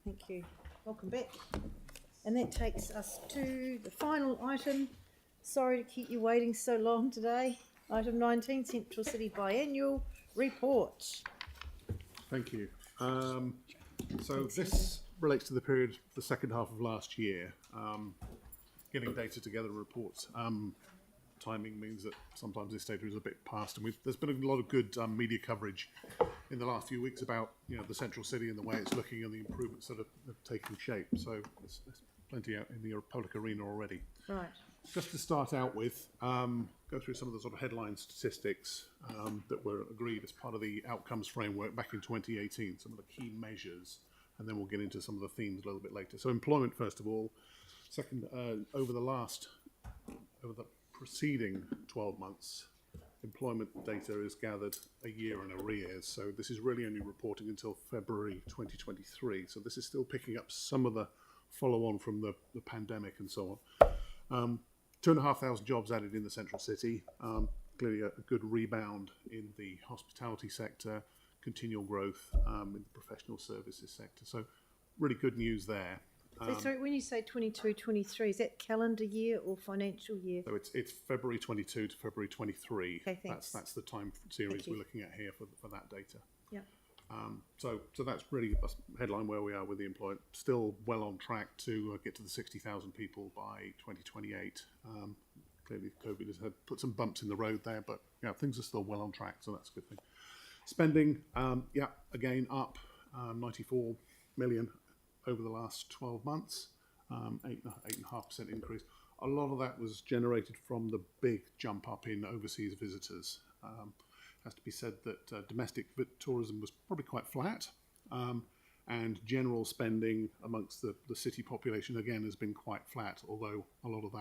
thank you. Welcome back. And that takes us to the final item. Sorry to keep you waiting so long today. Item 19, Central City Biannual Report. Thank you. So this relates to the period, the second half of last year. Getting data together, reports. Timing means that sometimes this data is a bit past, and there's been a lot of good media coverage in the last few weeks about the central city and the way it's looking and the improvements that are taking shape. So there's plenty out in the public arena already. Right. Just to start out with, go through some of the sort of headline statistics that were agreed as part of the outcomes framework back in 2018, some of the key measures, and then we'll get into some of the themes a little bit later. So employment, first of all. Second, over the preceding 12 months, employment data is gathered a year in arrears. So this is really only reporting until February 2023. So this is still picking up some of the follow-on from the pandemic and so on. 2,500 jobs added in the central city. Clearly a good rebound in the hospitality sector, continual growth in the professional services sector. So really good news there. So sorry, when you say 22-23, is that calendar year or financial year? So it's February 22 to February 23. Okay, thanks. That's the time series we're looking at here for that data. Yeah. So that's really a headline where we are with the employment. Still well on track to get to the 60,000 people by 2028. Clearly COVID has put some bumps in the road there, but things are still well on track, so that's a good thing. Spending, again up 94 million over the last 12 months, 8.5% increase. A lot of that was generated from the big jump up in overseas visitors. Has to be said that domestic tourism was probably quite flat, and general spending amongst the city population again has been quite flat, although a lot of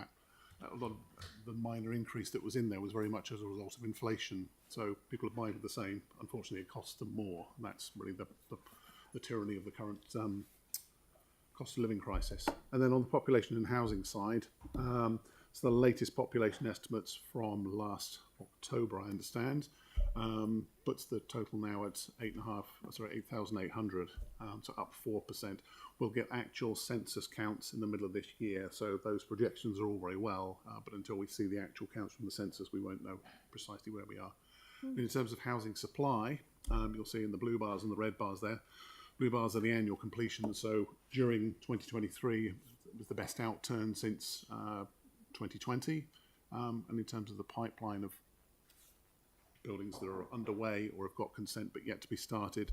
the minor increase that was in there was very much as a result of inflation. So people are buying the same. Unfortunately, it costs them more, and that's really the tyranny of the current cost of living crisis. And then on the population and housing side, so the latest population estimates from last October, I understand, puts the total now at 8,800, so up 4%. We'll get actual census counts in the middle of this year, so those projections are all very well, but until we see the actual counts from the census, we won't know precisely where we are. In terms of housing supply, you'll see in the blue bars and the red bars there, blue bars are the annual completion, so during 2023 it was the best outturn since 2020, and in terms of the pipeline of buildings that are underway or have got consent but yet to be started,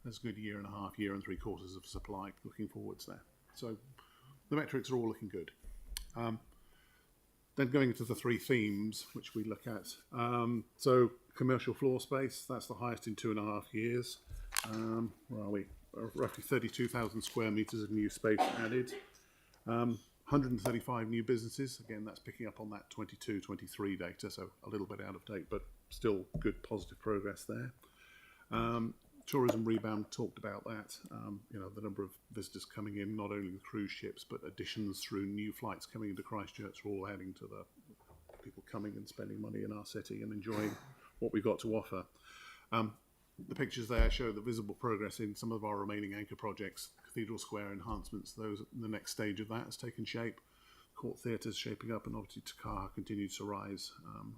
there's a good year and a half, year and 3/4 of supply looking forwards there. So the metrics are all looking good. Then going into the three themes which we look at. So commercial floor space, that's the highest in 2.5 years. Where are we? Roughly 32,000 square metres of new space added. 135 new businesses. Again, that's picking up on that 22-23 data, so a little bit out of date, but still good positive progress there. Tourism rebound, talked about that. The number of visitors coming in, not only the cruise ships, but additions through new flights coming into Christchurch are all adding to the people coming and spending money in our city and enjoying what we've got to offer. The pictures there show the visible progress in some of our remaining anchor projects. Cathedral Square enhancements, those the next stage of that has taken shape. Court Theatre's shaping up, and obviously Takaha continues to rise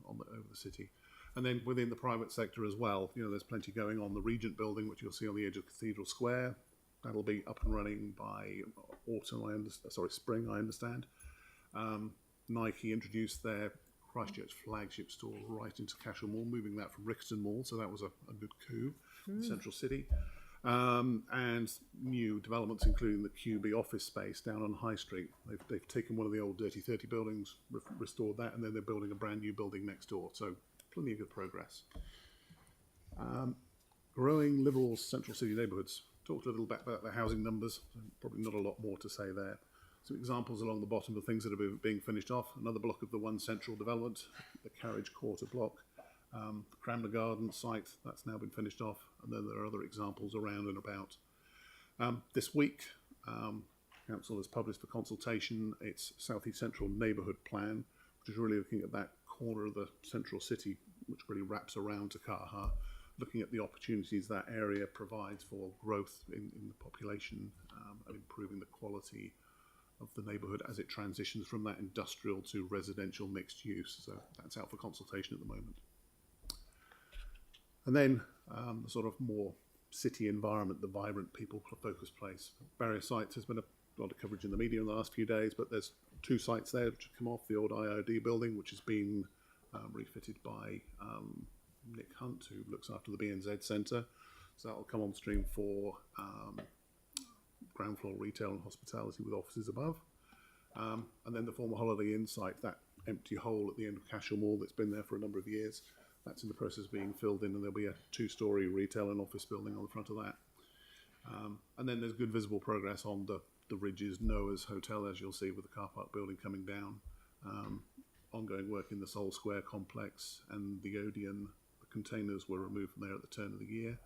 over the city. And then within the private sector as well, there's plenty going on. The Regent building, which you'll see on the edge of Cathedral Square, that'll be up and running by spring, I understand. Nike introduced their Christchurch flagship store right into Cashel Mall, moving that from Rickerton Mall, so that was a good coup in Central City. And new developments, including the QB office space down on High Street. They've taken one of the old Dirty 30 buildings, restored that, and then they're building a brand new building next door. So plenty of good progress. Growing liberal central city neighbourhoods. Talked a little bit about the housing numbers, so probably not a lot more to say there. Some examples along the bottom of things that are being finished off. Another block of the One Central development, the Carriage Quarter block. The Cranmer Garden site, that's now been finished off. And then there are other examples around and about. This week, Council has published for consultation its South East Central Neighbourhood Plan, which is really looking at that corner of the central city, which really wraps around Takaha, looking at the opportunities that area provides for growth in the population and improving the quality of the neighbourhood as it transitions from that industrial to residential mixed use. So that's out for consultation at the moment. And then the sort of more city environment, the vibrant people-focused place. Barrier sites has been a lot of coverage in the media in the last few days, but there's 2 sites there which have come off. The old IOD building, which has been refitted by Nick Hunt, who looks after the BNZ Centre. So that will come on stream for ground floor retail and hospitality with offices above. And then the former Holiday Inn site, that empty hole at the end of Cashel Mall that's been there for a number of years, that's in the process of being filled in, and there'll be a 2-storey retail and office building on the front of that. And then there's good visible progress on the Ridges Noah's Hotel, as you'll see, with the car park building coming down. Ongoing work in the Sol Square complex and the Odeon. The containers were removed from there at the turn of the year.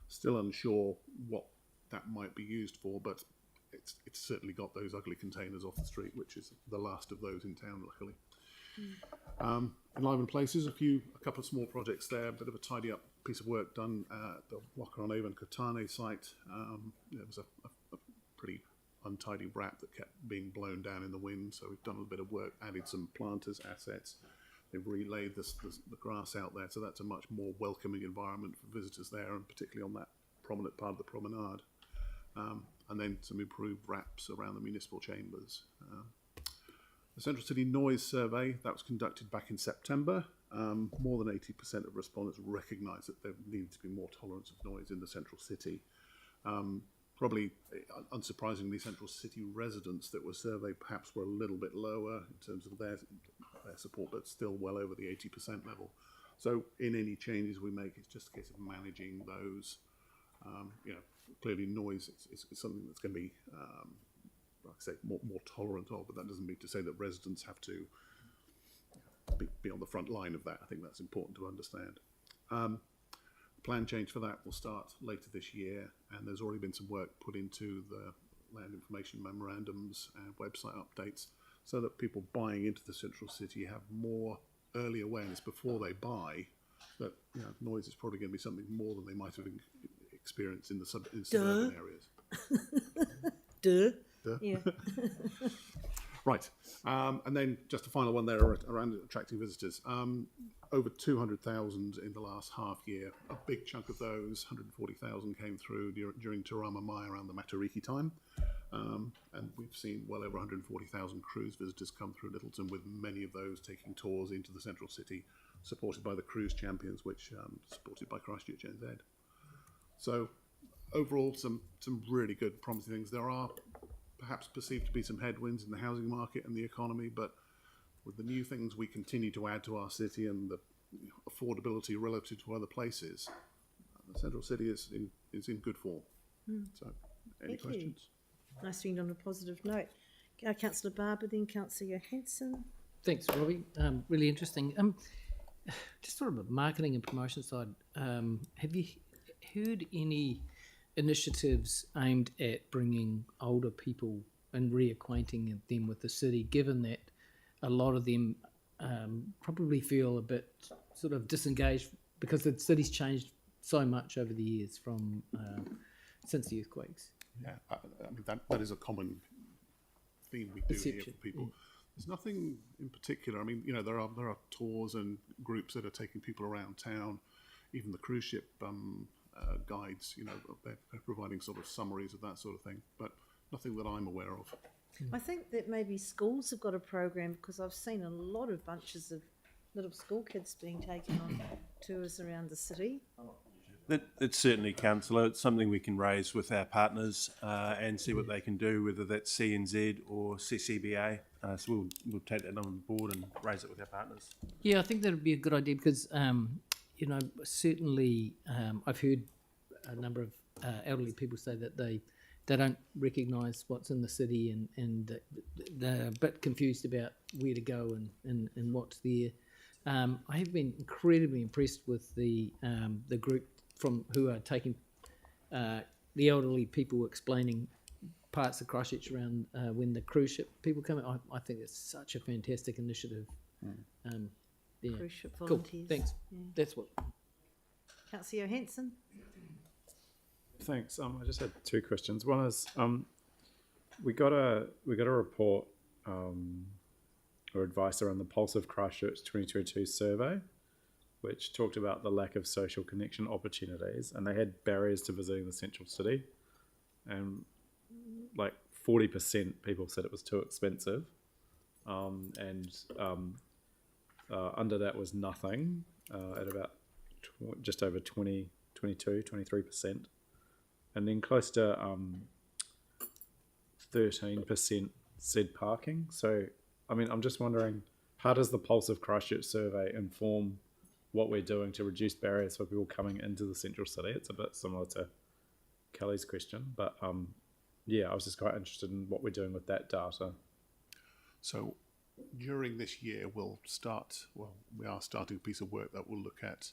Still unsure what that might be used for, but it's certainly got those ugly containers off the street, which is the last of those in town, luckily. Enlivened Places, a couple of small projects there, a bit of a tidy up piece of work done at the Waka-on-Avon Kotane site. There was a pretty untidy wrap that kept being blown down in the wind, so we've done a bit of work, added some planters assets. They've relayed the grass out there, so that's a much more welcoming environment for visitors there, and particularly on that prominent part of the promenade. And then some improved wraps around the municipal chambers. The Central City Noise Survey, that was conducted back in September. More than 80% of respondents recognised that there needed to be more tolerance of noise in the Central City. Probably, unsurprisingly, Central City residents that were surveyed perhaps were a little bit lower in terms of their support, but still well over the 80% level. So in any changes we make, it's just a case of managing those. Clearly noise is something that's going to be, like I say, more tolerant of, but that doesn't mean to say that residents have to be on the front line of that. I think that's important to understand. Plan change for that will start later this year, and there's already been some work put into the land information memorandums and website updates so that people buying into the Central City have more early awareness before they buy that noise is probably going to be something more than they might have experienced in the suburban areas. Duh. Duh. Yeah. Right, and then just a final one there around attracting visitors. Over 200,000 in the last half year. A big chunk of those, 140,000, came through during Te Rama Mai around the Matariki time. And we've seen well over 140,000 cruise visitors come through Littleton, with many of those taking tours into the Central City, supported by the Cruise Champions, which supported by Christchurch NZ. So overall, some really good promising things. There are perhaps perceived to be some headwinds in the housing market and the economy, but with the new things we continue to add to our city and the affordability relative to other places, the Central City is in good form. So, any Thank questions? You. Nice to end on a positive note. Councillor Barber, then Councillor Johansson. Thanks, Robbie. Really interesting. Just sort of a marketing and promotion side, have you heard any initiatives aimed at bringing older people and reacquainting them with the city, given that a lot of them probably feel a bit sort of disengaged because the city's changed so much over the years from since the earthquakes? Yeah, I mean that is a common theme we do hear from people. Yeah. There's nothing in particular. I mean, there are tours and groups that are taking people around town. Even the cruise ship guides, they're providing sort of summaries of that sort of thing, but nothing that I'm aware of. I think that maybe schools have got a program, because I've seen a lot of bunches of little school kids being taken on tours around the city. It's certainly, Councillor. It's something we can raise with our partners and see what they can do, whether that's CNZ or CCBA. So we'll take that on board and raise it with our partners. Yeah, I think that would be a good idea because, certainly I've heard a number of elderly people say that they don't recognise what's in the city and they're a bit confused about where to go and what's there. I have been incredibly impressed with the group who are taking the elderly people explaining parts of Christchurch around when the cruise ship people come in. I think it's such a fantastic initiative. Yeah. Cruise ship Cool. volunteers. Thanks. Yeah. That's what. Councillor Johansson. Thanks. I just had two questions. One is we got a report or advice around the Pulse of Christchurch 2022 survey, which talked about the lack of social connection opportunities, and they had barriers to visiting the central city, and like 40% people said it was too expensive, and under that was nothing at about just over 23%, and then close to 13% said parking. So I mean, I'm just wondering, how does the Pulse of Christchurch survey inform what we're doing to reduce barriers for people coming into the central city? It's a bit similar to Kelly's question, but yeah, I was just quite interested in what we're doing with that data. So during this year, we are starting a piece of work that will look at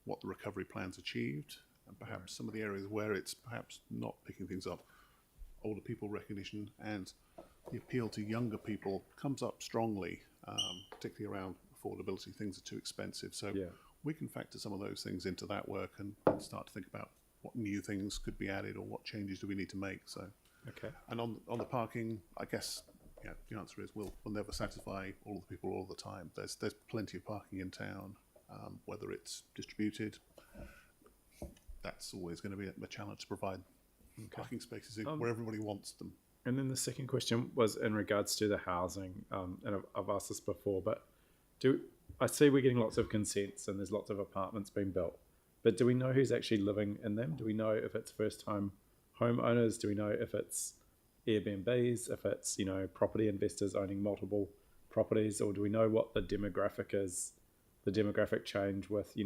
what the recovery plan's achieved, and perhaps some of the areas where it's perhaps not picking things up. Older people recognition and the appeal to younger people comes up strongly, particularly around affordability. Things are too expensive. So we can factor some of those things into that work and start to think about what new things could be added or what changes do we need to make. So, Okay. and on the parking, I guess the answer is we'll never satisfy all of the people all the time. There's plenty of parking in town, whether it's distributed. That's always going to be a challenge to provide parking spaces where everybody wants them. And then the second question was in regards to the housing, and I've asked this before, but I see we're getting lots of consents and there's lots of apartments being built, but do we know who's actually living in them? Do we know if it's first-time homeowners? Do we know if it's Airbnbs, if it's, property investors owning multiple properties, or do we know what the demographic is, the demographic change with,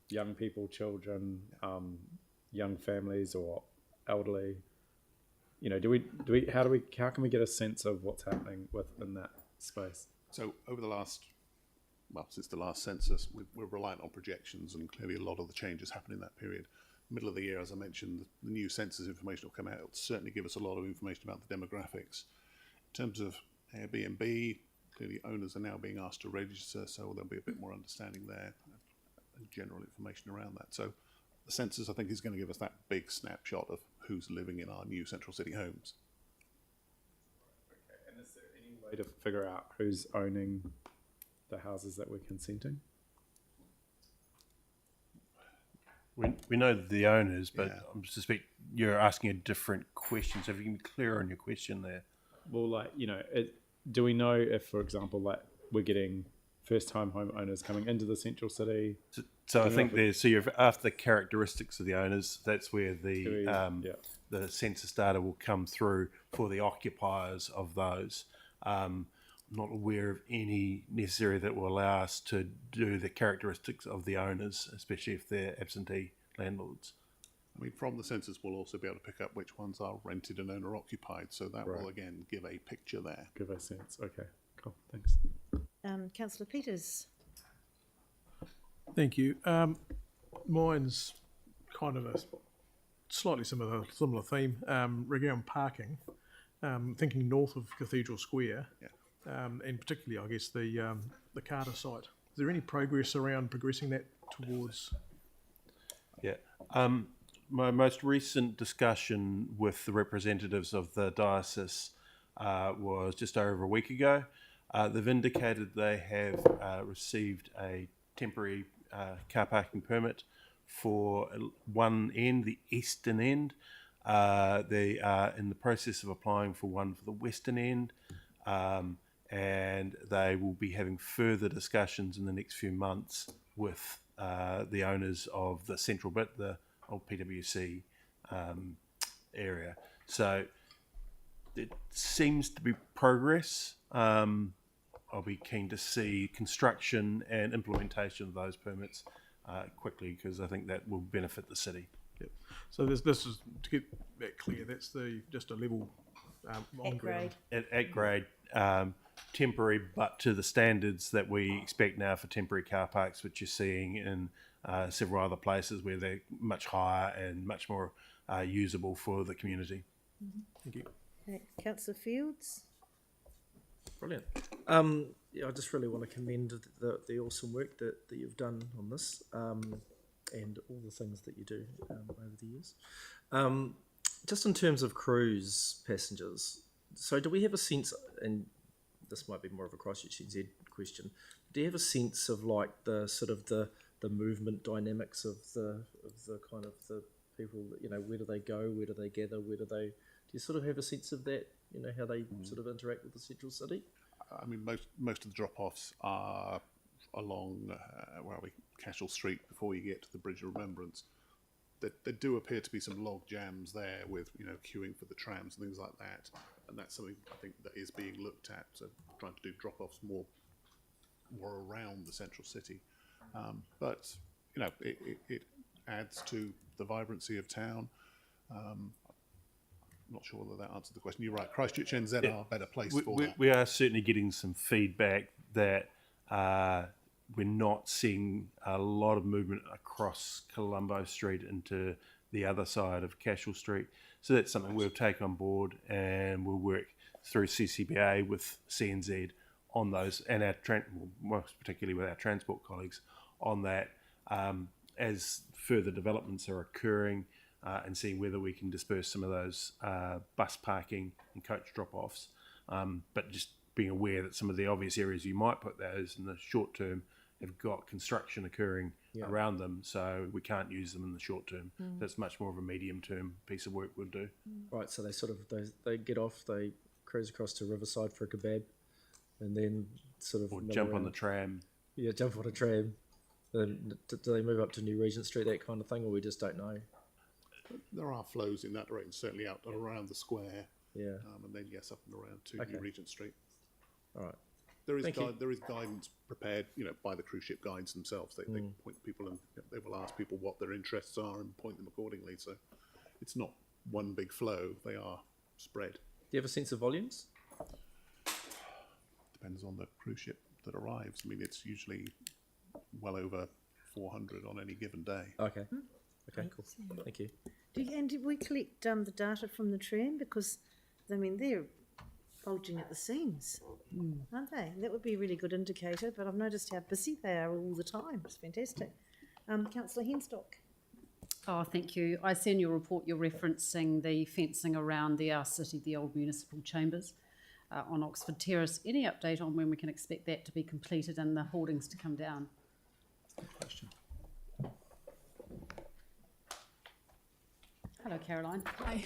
young people, children, young families or elderly? How can we get a sense of what's happening within that space? So over since the last census, we're reliant on projections, and clearly a lot of the changes happen in that period. Middle of the year, as I mentioned, the new census information will come out. It'll certainly give us a lot of information about the demographics. In terms of Airbnb, clearly owners are now being asked to register, so there'll be a bit more understanding there and general information around that. So the census, I think, is going to give us that big snapshot of who's living in our new central city homes. Okay. And is there any way to figure out who's owning the houses that we're consenting? We know the owners, but Yeah. I suspect you're asking a different question. So if you can be clear on your question there. Well, do we know if, for example, we're getting first-time homeowners coming into the central city? So I think you're after the characteristics of the owners. That's where the census data will come through for the occupiers of those. I'm not aware of any necessary that will allow us to do the characteristics of the owners, especially if they're absentee landlords. I mean, from the census, we'll also be able to pick up which ones are rented and owner-occupied, so that will, again, give a picture there. Give a sense. Okay, cool, thanks. Councillor Peters. Thank you. Mine's kind of a slightly similar theme regarding parking. Thinking north of Cathedral Square, and particularly, I guess, the Carter site. Is there any progress around progressing that towards? Yeah. My most recent discussion with the representatives of the diocese was just over a week ago. They've indicated they have received a temporary car parking permit for one end, the eastern end. They are in the process of applying for one for the western end, and they will be having further discussions in the next few months with the owners of the central bit, the old PwC area. So it seems to be progress. I'll be keen to see construction and implementation of those permits quickly, because I think that will benefit the city. Yep. So this is, to get that clear, that's just a level on ground. At grade, temporary, but to the standards that we expect now for temporary car parks, which you're seeing in several other places where they're much higher and much more usable for the community. Thank you. Okay. Councillor Fields. Brilliant. I just really want to commend the awesome work that you've done on this. and all the things that you do over the years. Just in terms of cruise passengers, so do we have a sense, and this might be more of a Christchurch NZ question, do you have a sense of like the sort of the movement dynamics of the kind of the people that, you know, where do they go, where do they gather, do you sort of have a sense of that, you know, how they sort of interact with the central city? I mean, most of the drop-offs are along Cashel Street before you get to the Bridge of Remembrance. There do appear to be some log jams there with, you know, queuing for the trams and things like that, and that's something I think that is being looked at. So trying to do drop-offs more around the central city, but you know, it adds to the vibrancy of town. I'm not sure whether that answered the question. You're right. Christchurch NZ are a better place for that. We are certainly getting some feedback that we're not seeing a lot of movement across Colombo Street into the other side of Cashel Street. So that's something we'll take on board, and we'll work through CCBA with CNZ on those, and most particularly with our transport colleagues on that, as further developments are occurring, and seeing whether we can disperse some of those bus parking and coach drop-offs. But just being aware that some of the obvious areas you might put those in the short term have got construction occurring around them, so we can't use them in the short term. That's much more of a medium term piece of work we'll do. Right, so they sort of they get off, they cruise across to Riverside for a kebab, and then sort of Or jump on the tram. Yeah, jump on a tram. Then do they move up to New Regent Street, that kind of thing, or we just don't know? There are flows in that direction, certainly out and around the square, Yeah. and then yes, up and around to New Regent Street. All right. There is Thank you. there is guidance prepared, you know, by the cruise ship guides themselves. They point people, and they will ask people what their interests are and point them accordingly. So it's not one big flow; they are spread. Do you have a sense of volumes? Depends on the cruise ship that arrives. I mean, it's usually well over 400 on any given day. Okay. Okay, cool. Thank you. Did we collect the data from the tram? Because, I mean, they're bulging at the seams, aren't they? That would be a really good indicator, but I've noticed how busy they are all the time. It's fantastic. Councillor Henstock. Oh, thank you. I see in your report you're referencing the fencing around the city, the old municipal chambers on Oxford Terrace. Any update on when we can expect that to be completed and the hoardings to come down? Good question. Hello, Caroline. Hi.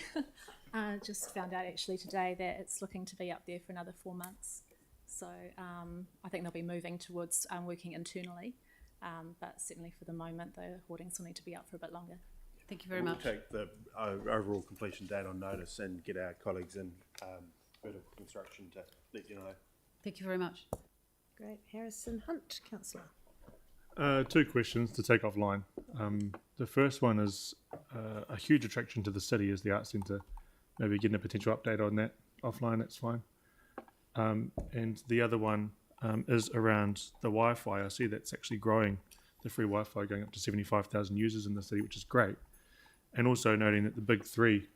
Just found out actually today that it's looking to be up there for another 4 months. So I think they'll be moving towards working internally. But certainly for the moment, the hoardings will need to be up for a bit longer. Thank you very much. We'll take the overall completion date on notice and get our colleagues in vertical construction to let you know. Thank you very much. Great. Harrison Hunt, councillor. Two questions to take offline. The first one is a huge attraction to the city is the Arts Centre. Maybe getting a potential update on that offline, that's fine. And the other one is around the Wi-Fi. I see that's actually growing, the free Wi-Fi going up to 75,000 users in the city, which is great. And also noting that the big three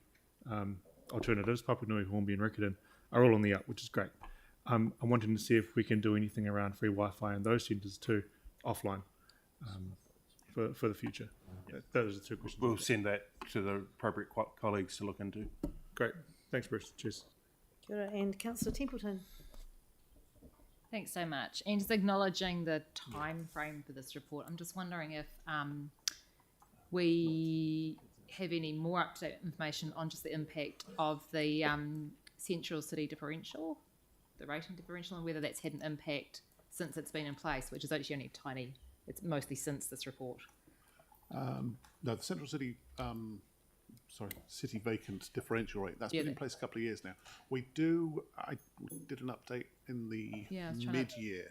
alternatives, Papua Nui, Hornby and Riccarton, are all on the up, which is great. I'm wanting to see if we can do anything around free Wi-Fi in those centres too, offline, for the future. Those are the two questions. We'll send that to the appropriate colleagues to look into. Great. Thanks, Bruce. Cheers. Kia ora. And Councillor Templeton. Thanks so much. And just acknowledging the time frame for this report, I'm just wondering if we have any more up-to-date information on just the impact of the central city differential, the rating differential, and whether that's had an impact since it's been in place, which is actually only tiny. It's mostly since this report. No, the central city, city vacant differential rate, that's been in place a couple of years now. I did an update in the mid-year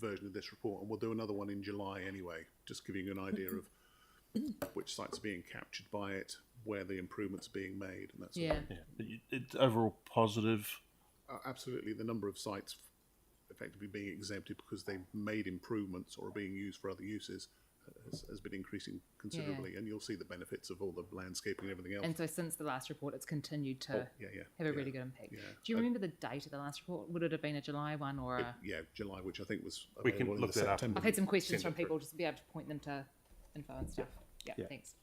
version of this report, and we'll do another one in July anyway, just giving you an idea of which sites are being captured by it, where the improvements are being made, and that's It's overall positive. Absolutely. The number of sites effectively being exempted because they've made improvements or are being used for other uses has been increasing considerably, and you'll see the benefits of all the landscaping and everything else. And so since the last report, it's continued to have a really good impact. Yeah. Do you remember the date of the last report? Would it have been a July one or July, which I think was We can available in look the that up. September. I've had some questions from people just to be able to point them to info and stuff. Yeah, Yeah. thanks.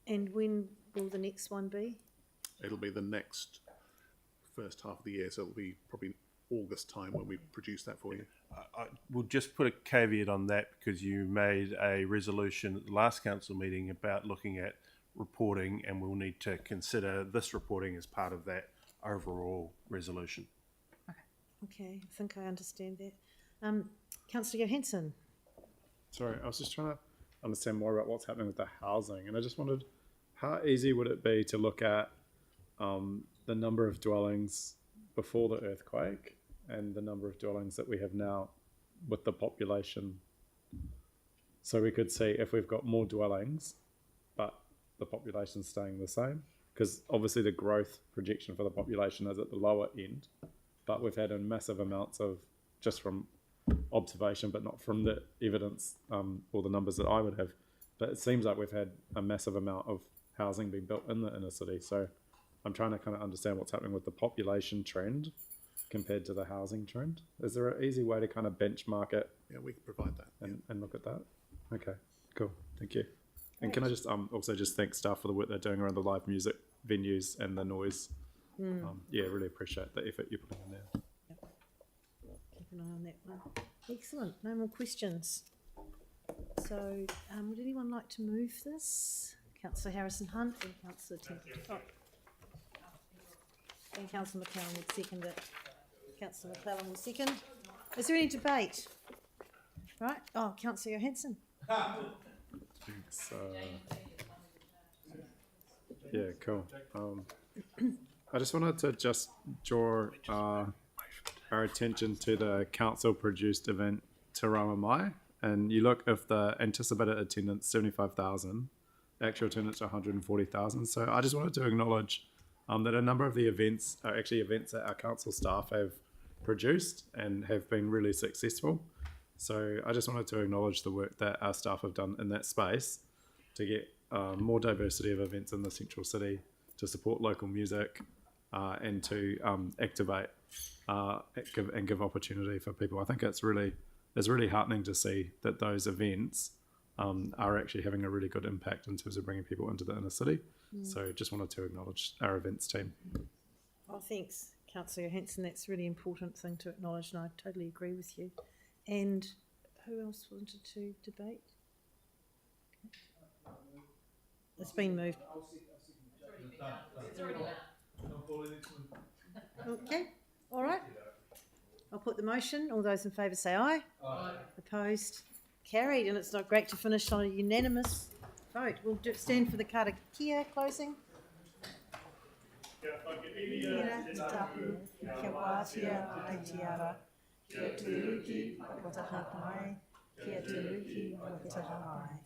And when will the next one be? It'll be the next first half of the year, so it'll be probably August time when we produce that for you. I will just put a caveat on that because you made a resolution at the last council meeting about looking at reporting, and we'll need to consider this reporting as part of that overall resolution. Okay, I think I understand that. Councillor Johansson. Sorry, I was just trying to understand more about what's happening with the housing, and I just wondered how easy would it be to look at the number of dwellings before the earthquake and the number of dwellings that we have now with the population, so we could see if we've got more dwellings but the population's staying the same, because obviously the growth projection for the population is at the lower end, but we've had a massive amounts of, just from observation but not from the evidence or the numbers that I would have, but it seems like we've had a massive amount of housing being built in the inner city. So I'm trying to kind of understand what's happening with the population trend compared to the housing trend. Is there an easy way to kind of benchmark it Yeah, we can provide that. and look at that? Okay, cool, thank you. And can I just also just thank staff for the work they're doing around the live music venues and the noise. Yeah, really appreciate the effort you're putting in there. Keep an eye on that one. Excellent. No more questions. So, would anyone like to move this? Councillor Harrison Hunt and Councillor and Councillor McClellan would second it. Councillor McClellan will second. Is there any debate? Right. Oh, Councillor Johansson. So, yeah, cool. I just wanted to just draw our attention to the council-produced event Te Rama Mai, and you look if the anticipated attendance 75,000, actual attendance 140,000. So I just wanted to acknowledge that a number of the events are actually events that our council staff have produced and have been really successful. So I just wanted to acknowledge the work that our staff have done in that space to get more diversity of events in the central city, to support local music, and to activate and give opportunity for people. I think it's really heartening to see that those events are actually having a really good impact in terms of bringing people into the inner city. So just wanted to acknowledge our events team. Oh, thanks, Councillor Johansson. That's a really important thing to acknowledge, and I totally agree with you. And who else wanted to debate? It's been moved. Okay, all right. I'll put the motion. All those in favour say aye. Aye. Opposed? Carried, and it's not great to finish on a unanimous vote. We'll stand for the karakia closing. Kia tapu, kia wātia aitiara, kia turuki watahapai, kia turuki watahapai.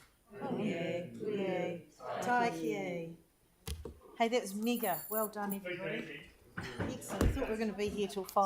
Oye, kuye, tai kie. Hey, that was mega. Well done, everybody. Excellent. I thought we were going to be here till 5.